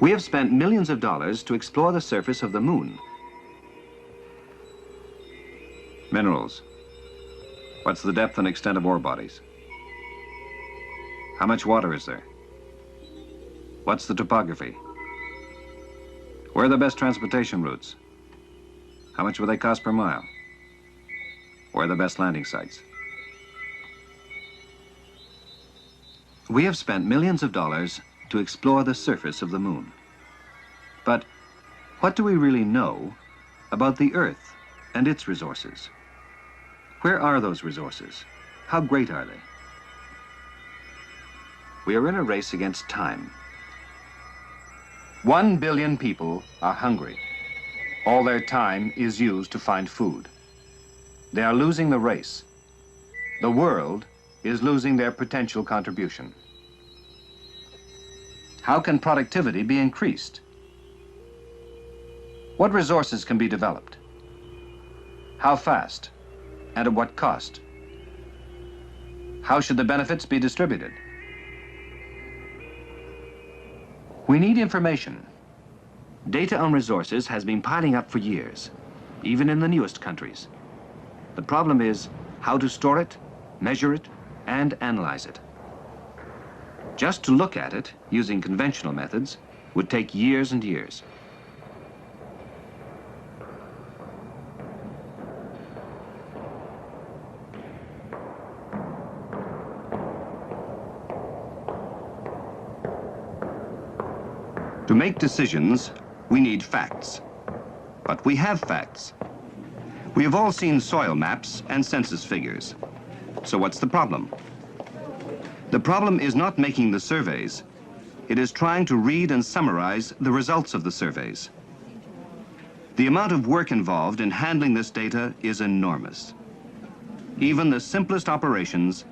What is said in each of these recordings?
We have spent millions of dollars to explore the surface of the moon. Minerals. What's the depth and extent of ore bodies? How much water is there? What's the topography? Where are the best transportation routes? How much will they cost per mile? Where are the best landing sites? We have spent millions of dollars to explore the surface of the moon. But what do we really know about the Earth and its resources? Where are those resources? How great are they? We are in a race against time. 1 billion people are hungry. All their time is used to find food. They are losing the race. The world is losing their potential contribution. How can productivity be increased? What resources can be developed? How fast and at what cost? How should the benefits be distributed? We need information. Data on resources has been piling up for years, even in the newest countries. The problem is how to store it, measure it, and analyze it. Just to look at it, using conventional methods, would take years and years. To make decisions, we need facts. But we have facts. We have all seen soil maps and census figures. So what's the problem? The problem is not making the surveys. It is trying to read and summarize the results of the surveys. The amount of work involved in handling this data is enormous. Even the simplest operations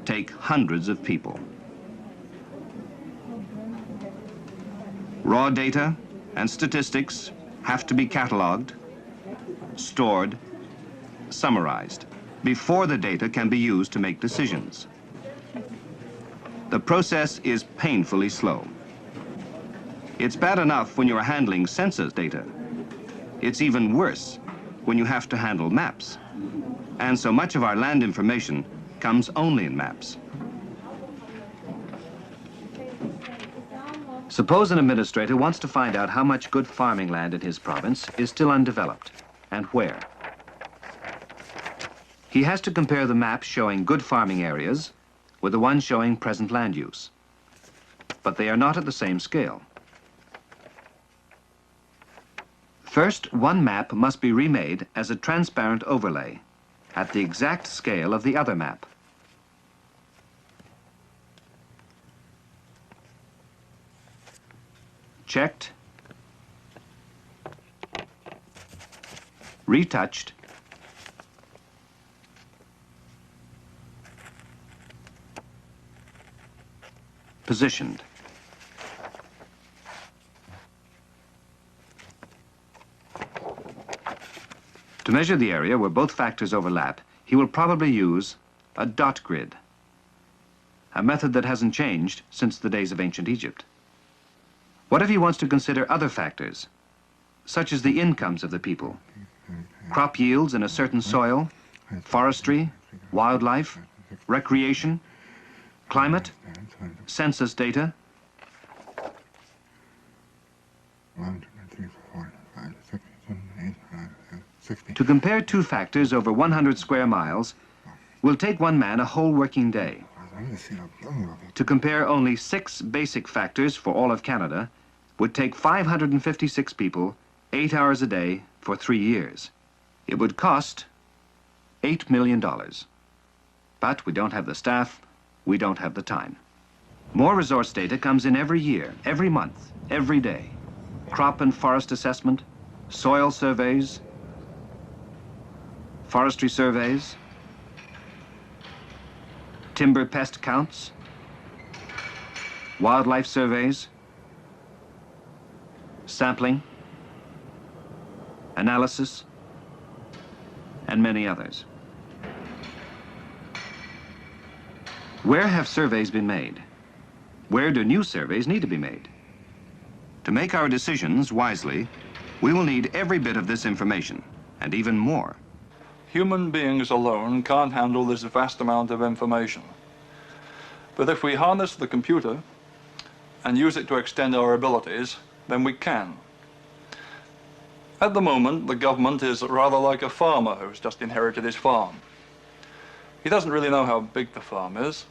take hundreds of people. Raw data and statistics have to be cataloged, stored, summarized before the data can be used to make decisions. The process is painfully slow. It's bad enough when you're handling census data. It's even worse when you have to handle maps. And so much of our land information comes only in maps. Suppose an administrator wants to find out how much good farming land in his province is still undeveloped, and where. He has to compare the maps showing good farming areas with the ones showing present land use. But they are not at the same scale. First, one map must be remade as a transparent overlay at the exact scale of the other map. Checked, retouched, positioned. To measure the area where both factors overlap, he will probably use a dot grid, a method that hasn't changed since the days of ancient Egypt. What if he wants to consider other factors, such as the incomes of the people, crop yields in a certain soil, forestry, wildlife, recreation, climate, census data? To compare two factors over 100 square miles will take one man a whole working day. To compare only 6 basic factors for all of Canada would take 556 people 8 hours a day for 3 years. It would cost $8 million. But we don't have the staff, we don't have the time. More resource data comes in every year, every month, every day. Crop and forest assessment, soil surveys, forestry surveys, timber pest counts, wildlife surveys, sampling, analysis, and many others. Where have surveys been made? Where do new surveys need to be made? To make our decisions wisely, we will need every bit of this information, and even more. Human beings alone can't handle this vast amount of information. But if we harness the computer and use it to extend our abilities, then we can. At the moment, the government is rather like a farmer who's just inherited his farm. He doesn't really know how big the farm is.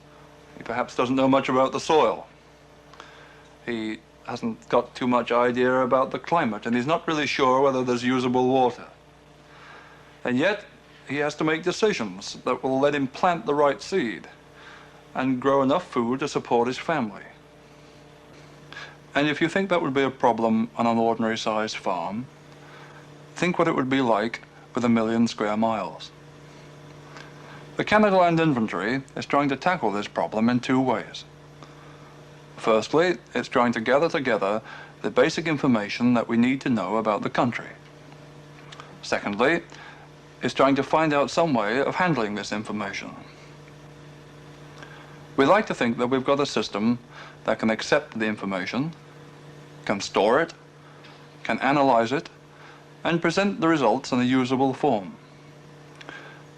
He perhaps doesn't know much about the soil. He hasn't got too much idea about the climate, and he's not really sure whether there's usable water. And yet, he has to make decisions that will let him plant the right seed and grow enough food to support his family. And if you think that would be a problem on an ordinary-sized farm, think what it would be like with 1 million square miles. The Canada Land Inventory is trying to tackle this problem in 2 ways. Firstly, it's trying to gather together the basic information that we need to know about the country. Secondly, it's trying to find out some way of handling this information. We like to think that we've got a system that can accept the information, can store it, can analyze it, and present the results in a usable form.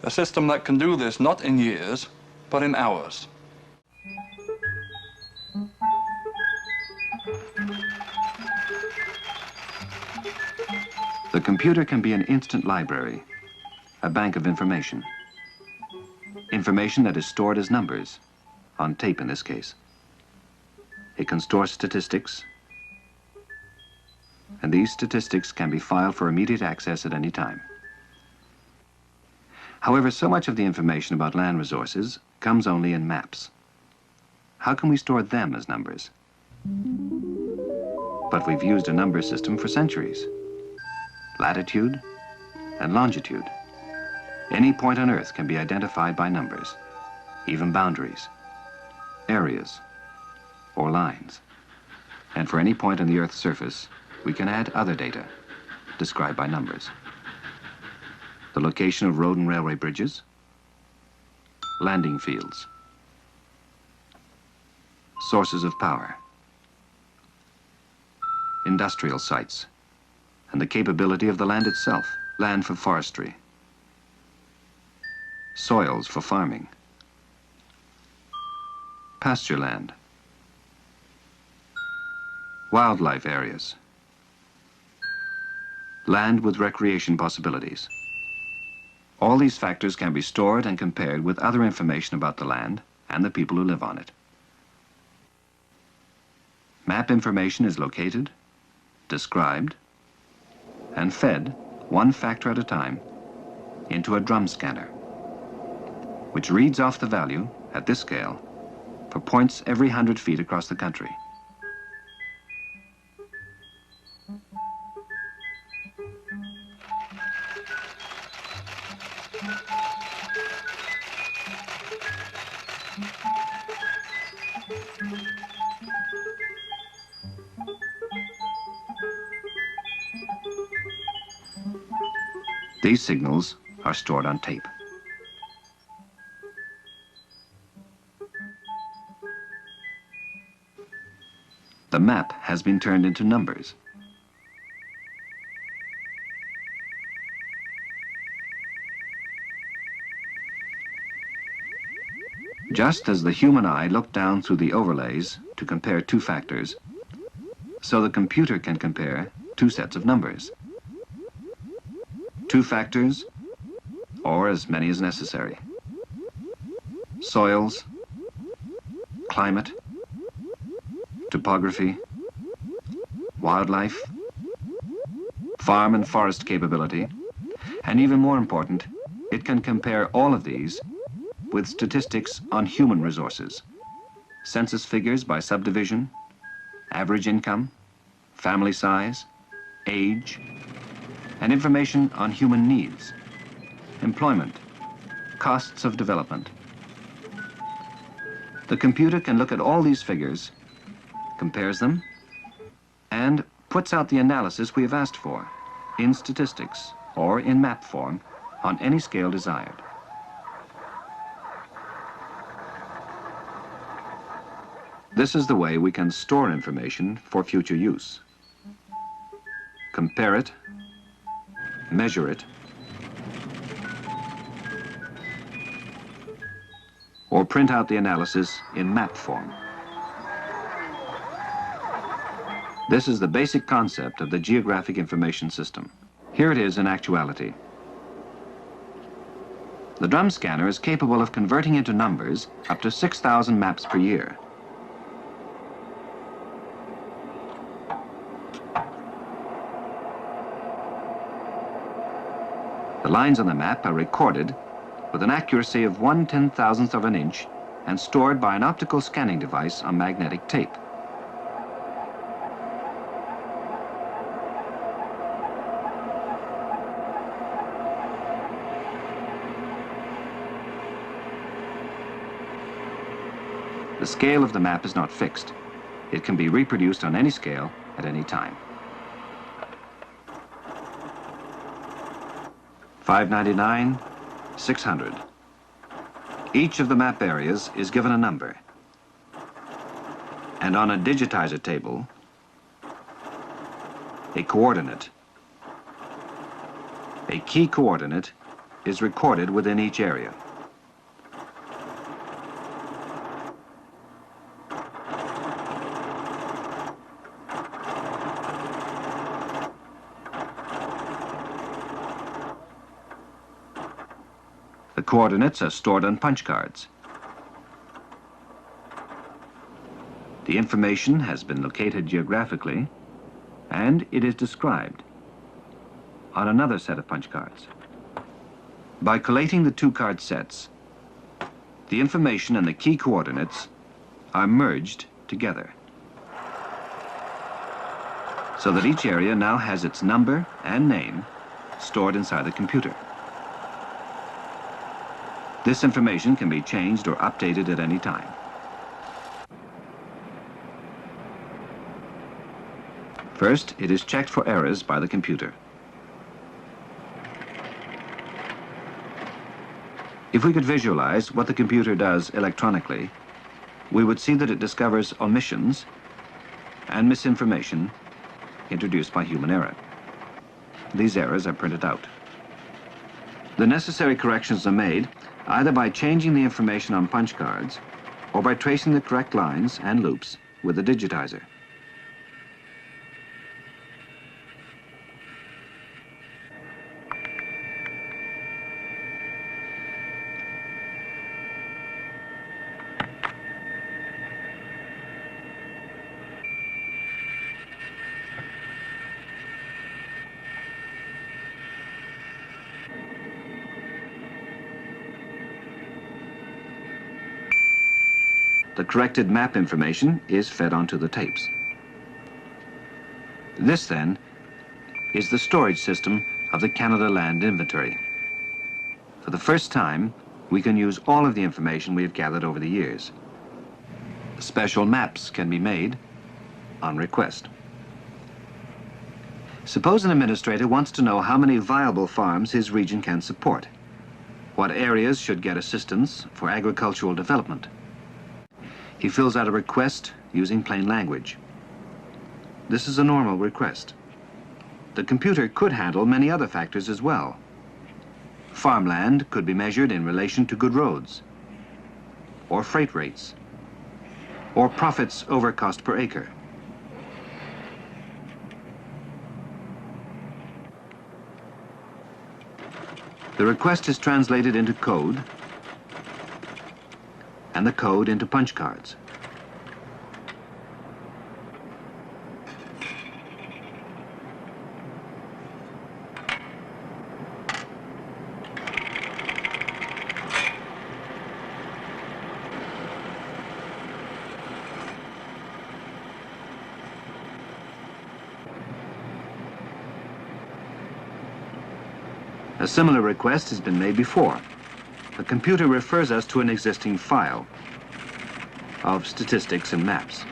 A system that can do this not in years, but in hours. The computer can be an instant library, a bank of information. Information that is stored as numbers, on tape in this case. It can store statistics, and these statistics can be filed for immediate access at any time. However, so much of the information about land resources comes only in maps. How can we store them as numbers? But we've used a number system for centuries. Latitude and longitude. Any point on Earth can be identified by numbers, even boundaries, areas, or lines. And for any point on the Earth's surface, we can add other data, described by numbers. The location of road and railway bridges, landing fields, sources of power, industrial sites, and the capability of the land itself, land for forestry, soils for farming, pasture land, wildlife areas, land with recreation possibilities. All these factors can be stored and compared with other information about the land and the people who live on it. Map information is located, described, and fed, one factor at a time, into a drum scanner, which reads off the value, at this scale, for points every 100 feet across the country. These signals are stored on tape. The map has been turned into numbers. Just as the human eye looked down through the overlays to compare 2 factors, so the computer can compare 2 sets of numbers. 2 factors, or as many as necessary. Soils, climate, topography, wildlife, farm and forest capability, and even more important, it can compare all of these with statistics on human resources, census figures by subdivision, average income, family size, age, and information on human needs, employment, costs of development. The computer can look at all these figures, compares them, and puts out the analysis we have asked for, in statistics or in map form, on any scale desired. This is the way we can store information for future use. compare it, measure it, or print out the analysis in map form. This is the basic concept of the geographic information system. Here it is in actuality. The drum scanner is capable of converting into numbers up to 6,000 maps per year. The lines on the map are recorded with an accuracy of 1/10,000th of an inch and stored by an optical scanning device on magnetic tape. The scale of the map is not fixed. It can be reproduced on any scale at any time. $5.99, 600. Each of the map areas is given a number. And on a digitizer table, a coordinate. A key coordinate is recorded within each area. The coordinates are stored on punch cards. The information has been located geographically, and it is described on another set of punch cards. By collating the two card sets, the information and the key coordinates are merged together, so that each area now has its number and name stored inside the computer. This information can be changed or updated at any time. First, it is checked for errors by the computer. If we could visualize what the computer does electronically, we would see that it discovers omissions and misinformation introduced by human error. These errors are printed out. The necessary corrections are made either by changing the information on punch cards or by tracing the correct lines and loops with the digitizer. The corrected map information is fed onto the tapes. This, then, is the storage system of the Canada Land Inventory. For the first time, we can use all of the information we have gathered over the years. Special maps can be made on request. Suppose an administrator wants to know how many viable farms his region can support, what areas should get assistance for agricultural development. He fills out a request using plain language. This is a normal request. The computer could handle many other factors as well. Farmland could be measured in relation to good roads, or freight rates, or profits over cost per acre. The request is translated into code, and the code into punch cards. A similar request has been made before. The computer refers us to an existing file of statistics and maps.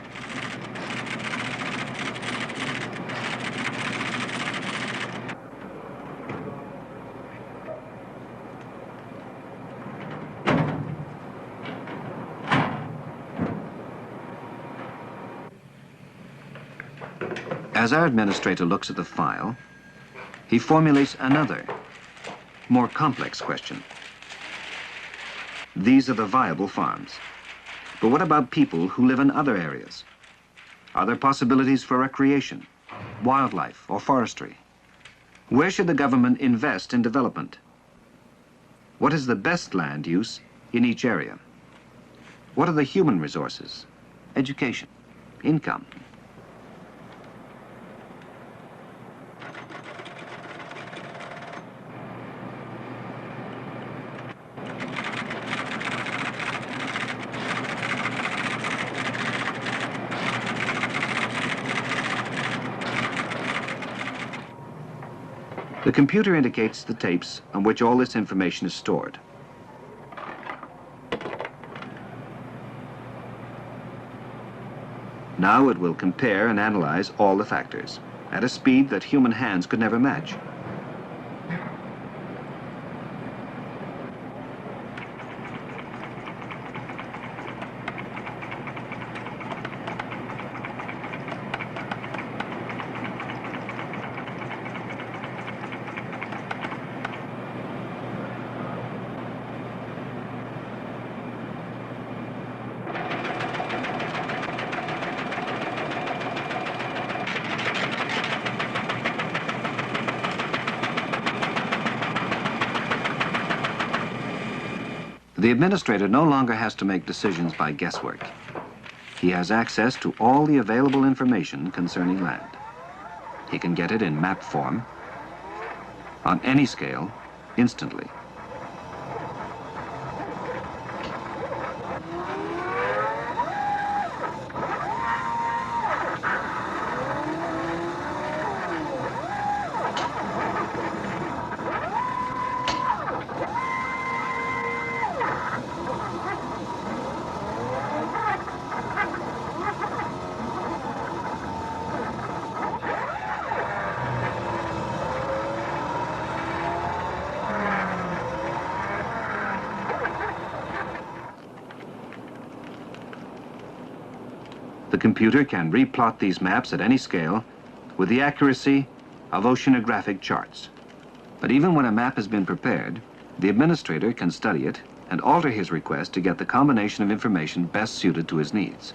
As our administrator looks at the file, he formulates another, more complex question. These are the viable farms. But what about people who live in other areas? Are there possibilities for recreation, wildlife, or forestry? Where should the government invest in development? What is the best land use in each area? What are the human resources, education, income? The computer indicates the tapes on which all this information is stored. Now it will compare and analyze all the factors at a speed that human hands could never match. The administrator no longer has to make decisions by guesswork. He has access to all the available information concerning land. He can get it in map form, on any scale, instantly. The computer can replot these maps at any scale with the accuracy of oceanographic charts. But even when a map has been prepared, the administrator can study it and alter his request to get the combination of information best suited to his needs.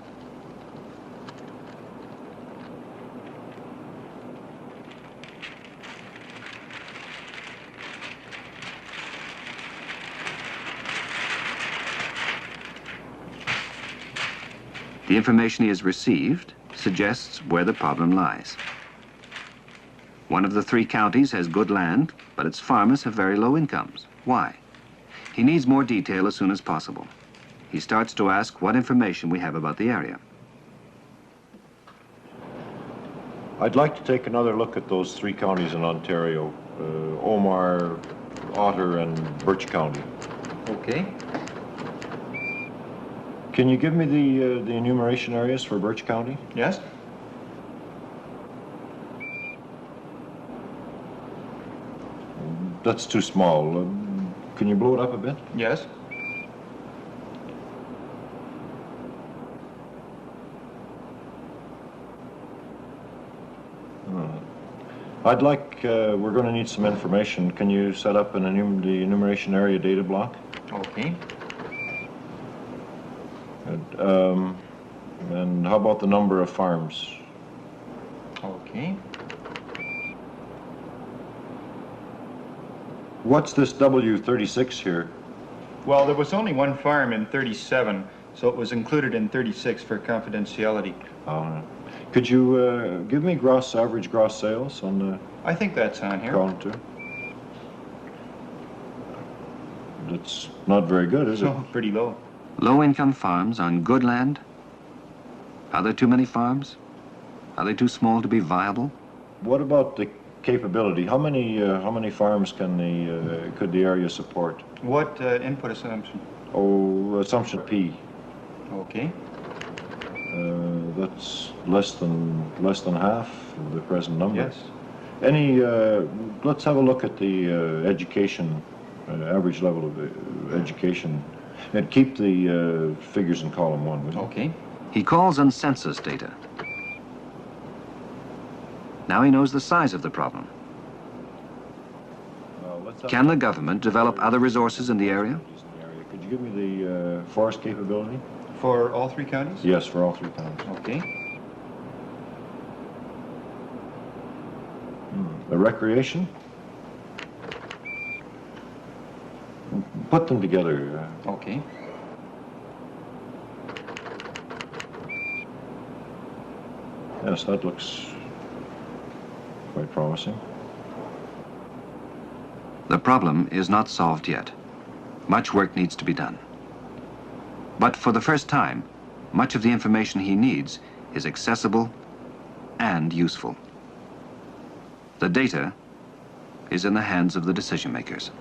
The information he has received suggests where the problem lies. One of the 3 counties has good land, but its farmers have very low incomes. Why? He needs more detail as soon as possible. He starts to ask what information we have about the area. I'd like to take another look at those 3 counties in Ontario, Omar, Otter, and Birch County. Okay. Can you give me the enumeration areas for Birch County? Yes? That's too small. Can you blow it up a bit? Yes. I'd like, we're going to need some information. Can you set up the enumeration area data block? Okay. And how about the number of farms? Okay. What's this W36 here? Well, there was only 1 farm in 37, so it was included in 36 for confidentiality. Could you give me average gross sales on the I think that's on here. counter? It's not very good, is it? So, pretty low. Low-income farms on good land? Are there too many farms? Are they too small to be viable? What about the capability? How many farms can could the area support? What input assumption? Oh, assumption P. Okay. That's less than half of the present number. Yes. Let's have a look at the education, average level of education, and keep the figures in column 1. Okay. He calls on census data. Now he knows the size of the problem. Can the government develop other resources in the area? Could you give me the forest capability? For all 3 counties? Yes, for all 3 counties. Okay. The recreation? Put them together. Okay. Yes, that looks quite promising. The problem is not solved yet. Much work needs to be done. But for the first time, much of the information he needs is accessible and useful. The data is in the hands of the decision makers.